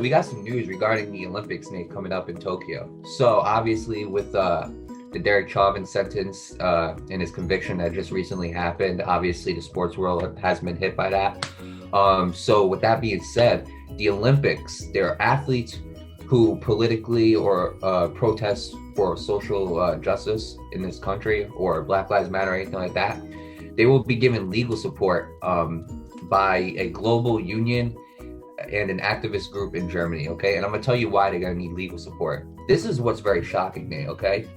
we got some news regarding the Olympics, Nate, coming up in Tokyo. So obviously with the Derek Chauvin sentence and his conviction that just recently happened, obviously the sports world has been hit by that. So with that being said, the Olympics, there are athletes who politically or protest for social justice in this country or Black Lives Matter or anything like that. They will be given legal support by a global union and an activist group in Germany, okay? And I'm gonna tell you why they're gonna need legal support. This is what's very shocking, Nate, okay?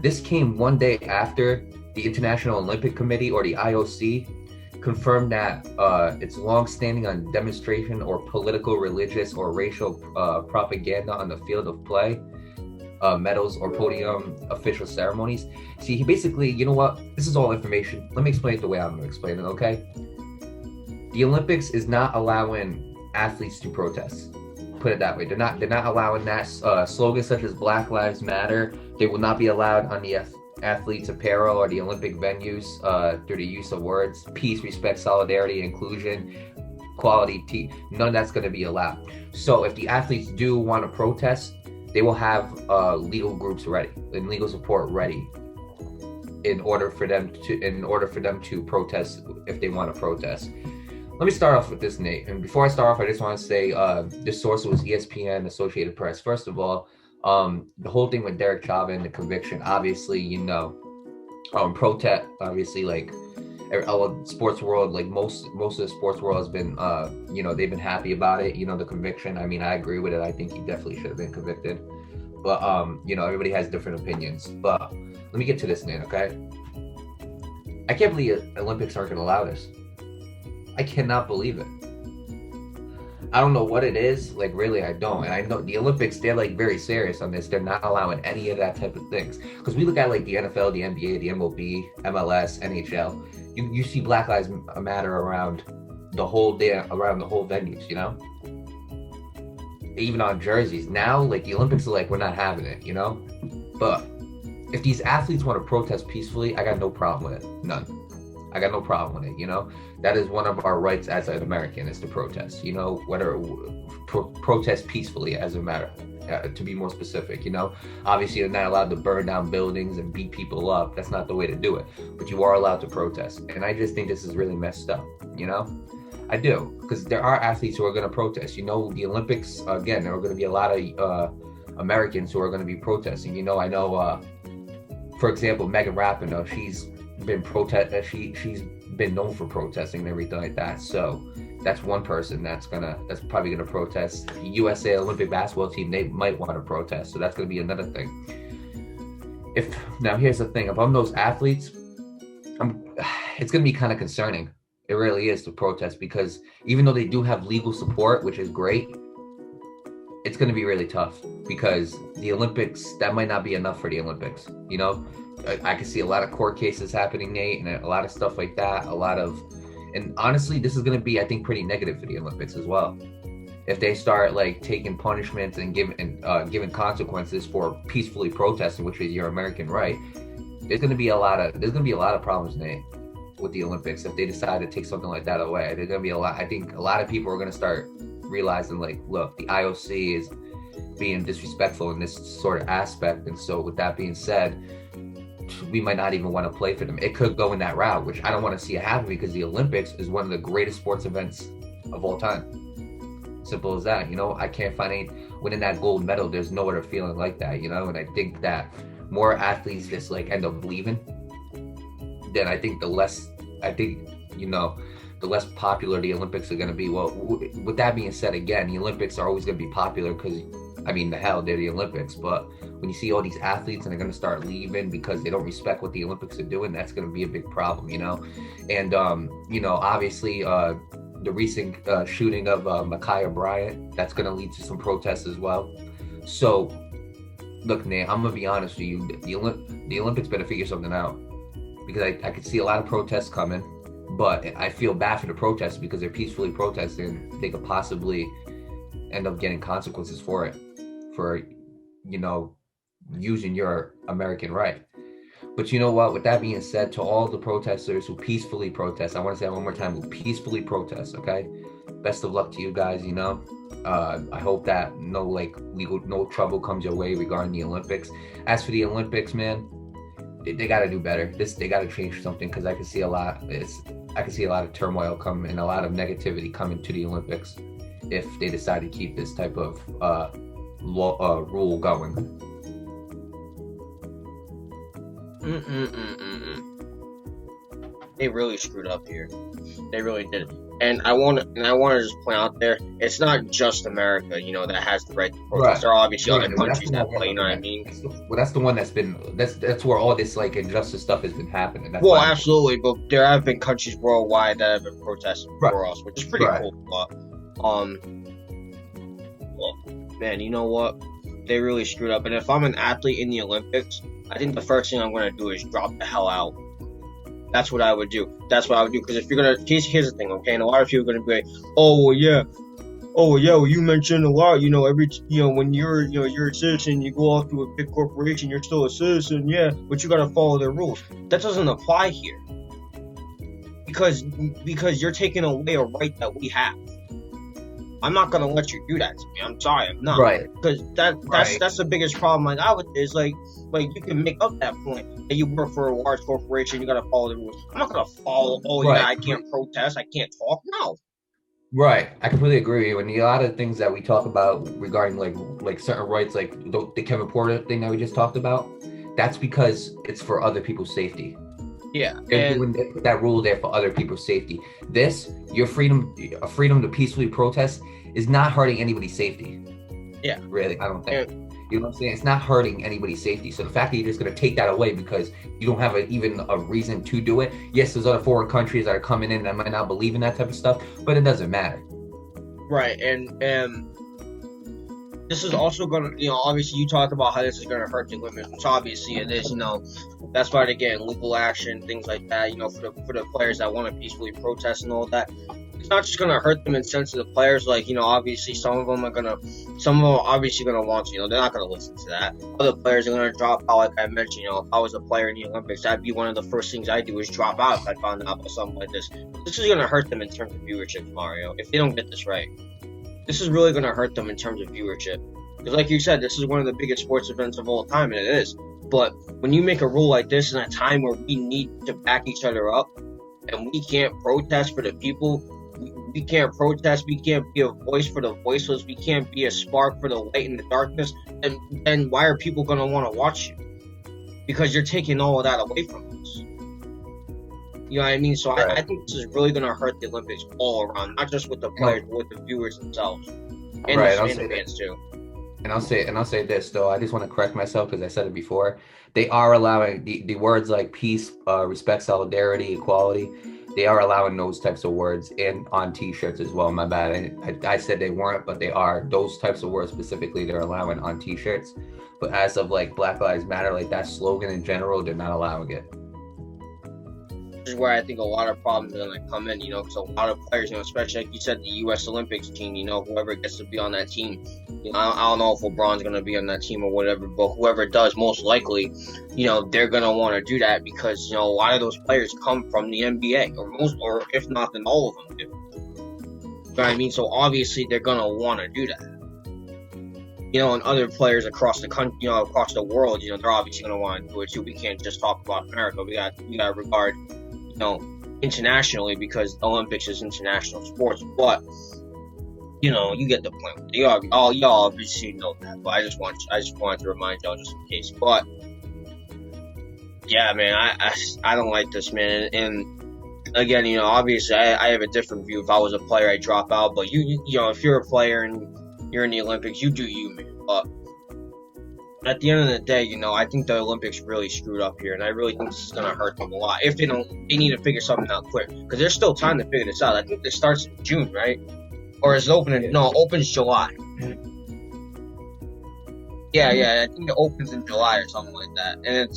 This came one day after the International Olympic Committee, or the IOC, confirmed that its long-standing on demonstration or political, religious, or racial propaganda on the field of play, medals, or podium official ceremonies. See, he basically, you know what? This is all information. Let me explain it the way I'm gonna explain it, okay? The Olympics is not allowing athletes to protest. Put it that way. They're not allowing that. Slogans such as Black Lives Matter, they will not be allowed on the athletes' apparel or the Olympic venues through the use of words peace, respect, solidarity, inclusion, equality. None of that's going to be allowed. So if the athletes do want to protest, they will have legal groups ready and legal support ready in order for them to protest if they want to protest. Let me start off with this, Nate. And before I start off, I just want to say this source was ESPN, Associated Press. First of all, the whole thing with Derek Chauvin, the conviction, obviously, protest, obviously, like sports world, like most of the sports world has been, they've been happy about it. The conviction. I mean, I agree with it. I think he definitely should have been convicted. But everybody has different opinions. But let me get to this, Nate. Okay, I can't believe Olympics aren't going to allow this. I cannot believe it. I don't know what it is. Like, really, I don't. And I know the Olympics, they're like very serious on this. They're not allowing any of that type of things. Because we look at like the NFL, the NBA, the MLB, MLS, NHL. You see Black Lives Matter around the whole day, around the whole venues, Even on jerseys. Now, like the Olympics are like, we're not having it, But if these athletes want to protest peacefully, I got no problem with it. None. I got no problem with it, That is one of our rights as an American, is to protest, whether protest peacefully as a matter, to be more specific, Obviously, you're not allowed to burn down buildings and beat people up. That's not the way to do it. But you are allowed to protest. And I just think this is really messed up, I do, because there are athletes who are going to protest. The Olympics, again, there are going to be a lot of Americans who are going to be protesting. I know, for example, Megan Rapinoe, she's been she's been known for protesting and everything like that. So that's one person that's probably gonna protest. The USA Olympic basketball team, they might want to protest. So that's gonna be another thing. Now here's the thing, if I'm those athletes, it's gonna be kind of concerning. It really is, to protest, because even though they do have legal support, which is great, it's going to be really tough, because the Olympics, that might not be enough for the Olympics. I can see a lot of court cases happening, Nate, and a lot of stuff like that. And honestly, this is going to be, I think, pretty negative for the Olympics as well. If they start like taking punishments and giving consequences for peacefully protesting, which is your American right, there's going to be a lot of problems, Nate, with the Olympics if they decide to take something like that away. There's going to be a lot. I think a lot of people are going to start realizing, like, look, the IOC is being disrespectful in this sort of aspect. And so with that being said, we might not even want to play for them. It could go in that route, which I don't want to see it happen, because the Olympics is one of the greatest sports events of all time. Simple as that. I can't find any winning that gold medal. There's no other feeling like that, and I think that more athletes just like end up leaving, then I think the less popular the Olympics are going to be. Well, with that being said, again, the Olympics are always going to be popular because, they're the Olympics. But when you see all these athletes and they're going to start leaving because they don't respect what the Olympics are doing, that's going to be a big problem, And, obviously, the recent shooting of Ma'Khia Bryant, that's going to lead to some protests as well. So, look, Nate, I'm going to be honest with you. The Olympics better figure something out, because I could see a lot of protests coming. But I feel bad for the protesters, because they're peacefully protesting. They could possibly end up getting consequences for it, for, using your American right. But you know what? With that being said, to all the protesters who peacefully protest, I want to say that one more time, who peacefully protest, okay? best of luck to you guys. I hope that no trouble comes your way regarding the Olympics. As for the Olympics, man, they got to do better. They got to change something, because I can see a lot. I can see a lot of turmoil come and a lot of negativity coming to the Olympics if they decide to keep this type of rule going. They really screwed up here. They really did. And I want to just point out there, it's not just America, that has the right to protest. Right. There are obviously other countries that play. You know what I mean? Well, that's the one that's where all this injustice stuff has been happening. Well, absolutely, but there have been countries worldwide that have been protesting for us, which is pretty cool. But well, man, you know what? They really screwed up. And if I'm an athlete in the Olympics, I think the first thing I'm going to do is drop the hell out. That's what I would do. Because if you're gonna, here's the thing, okay? And a lot of people are gonna be like, well, you mentioned a lot, when you're a citizen, you go off to a big corporation, you're still a citizen, yeah, but you gotta follow their rules. That doesn't apply here, because you're taking away a right that we have. I'm not gonna let you do that to me. I'm sorry, I'm not. Right. Because that's the biggest problem. Is you can make up that point that you work for a large corporation, you gotta follow the rules. I'm not gonna follow. Oh yeah, I can't protest, I can't talk. No. Right, I completely agree with you. And a lot of things that we talk about regarding like certain rights, like the Kevin Porter thing that we just talked about, that's because it's for other people's safety. Yeah, they're doing that rule there for other people's safety. Your freedom to peacefully protest is not hurting anybody's safety. Yeah, really, I don't think. You know what I'm saying? It's not hurting anybody's safety. So the fact that you're just going to take that away because you don't have even a reason to do it. Yes, there's other foreign countries that are coming in that might not believe in that type of stuff, but it doesn't matter. Right, and this is also going to, obviously you talk about how this is going to hurt the Olympics, which obviously it is, that's why they're getting legal action, things like that, for the players that want to peacefully protest and all that. It's not just going to hurt them in the sense of the players, obviously some of them are obviously going to want to, they're not going to listen to that. Other players are going to drop out, like I mentioned, if I was a player in the Olympics, that'd be one of the first things I do is drop out if I found out about something like this. This is going to hurt them in terms of viewership, Mario, if they don't get this right. This is really going to hurt them in terms of viewership. Because like you said, this is one of the biggest sports events of all time, and it is. But when you make a rule like this in a time where we need to back each other up, and we can't protest for the people, we can't protest, we can't be a voice for the voiceless, we can't be a spark for the light in the darkness, then why are people going to want to watch you? Because you're taking all of that away from us. You know what I mean? So right. I think this is really going to hurt the Olympics all around, not just with the players, but with the viewers themselves, and the fans too. And I'll say this though. I just want to correct myself because I said it before. They are allowing the words like peace, respect, solidarity, equality. They are allowing those types of words on T-shirts as well. My bad. I said they weren't, but they are. Those types of words specifically they're allowing on T-shirts. But as of like Black Lives Matter, like that slogan in general, they're not allowing it. This is where I think a lot of problems are going to come in, because a lot of players, especially like you said, the U.S. Olympics team, whoever gets to be on that team, I don't know if LeBron's going to be on that team or whatever, but whoever does, most likely, they're going to want to do that because, a lot of those players come from the NBA, or if not, then all of them do. You know what I mean? So obviously they're going to want to do that. And other players across the country, across the world, they're obviously going to want to do it too. We can't just talk about America. We got to regard, internationally, because Olympics is international sports. But you get the point. Y'all obviously know that. But I just wanted to remind y'all just in case. But yeah, man, I don't like this, man. And again, obviously I have a different view. If I was a player, I'd drop out. But if you're a player and you're in the Olympics, you do you, man. But at the end of the day, I think the Olympics really screwed up here, and I really think this is going to hurt them a lot. If they don't, they need to figure something out quick, because there's still time to figure this out. I think this starts in June, right? Or is it opening? No, it opens July. Yeah, I think it opens in July or something like that, and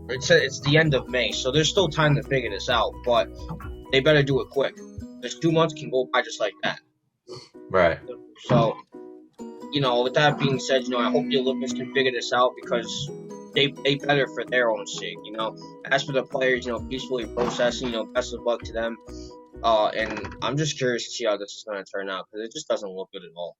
it's the end of May, so there's still time to figure this out, but they better do it quick. There's 2 months can go by just like that. Right. So, with that being said, I hope the Olympics can figure this out because they better for their own sake, As for the players, peacefully protesting, best of luck to them. And I'm just curious to see how this is going to turn out because it just doesn't look good at all.